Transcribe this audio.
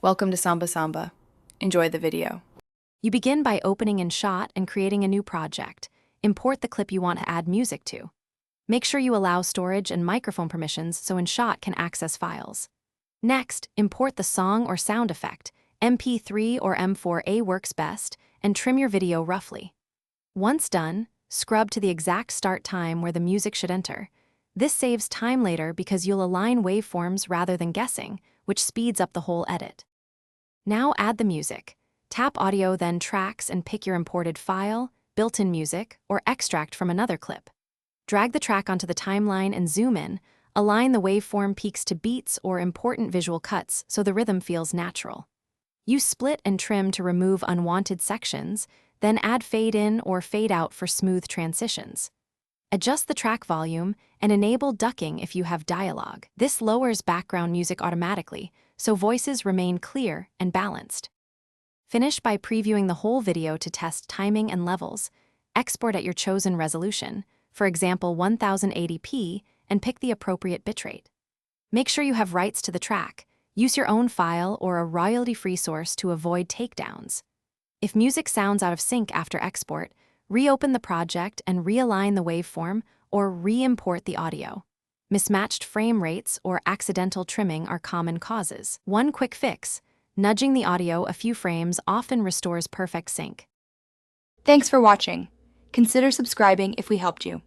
Welcome to Samba Samba. Enjoy the video. You begin by opening Inshot and creating a new project. Import the clip you want to add music to. Make sure you allow storage and microphone permissions so Inshot can access files. Next, import the song or sound effect. MP3 or M4A works best, and trim your video roughly. Once done, scrub to the exact start time where the music should enter. This saves time later because you'll align waveforms rather than guessing, which speeds up the whole edit. Now add the music. Tap Audio, then Tracks, and pick your imported file, built-in music, or extract from another clip. Drag the track onto the timeline and zoom in. Align the waveform peaks to beats or important visual cuts so the rhythm feels natural. Use split and trim to remove unwanted sections, then add fade in or fade out for smooth transitions. Adjust the track volume and enable ducking if you have dialogue. This lowers background music automatically, so voices remain clear and balanced. Finish by previewing the whole video to test timing and levels. Export at your chosen resolution, for example 1080p, and pick the appropriate bitrate. Make sure you have rights to the track. Use your own file or a royalty-free source to avoid takedowns. If music sounds out of sync after export, reopen the project and realign the waveform or re-import the audio. Mismatched frame rates or accidental trimming are common causes. One quick fix: nudging the audio a few frames often restores perfect sync. Thanks for watching. Consider subscribing if we helped you.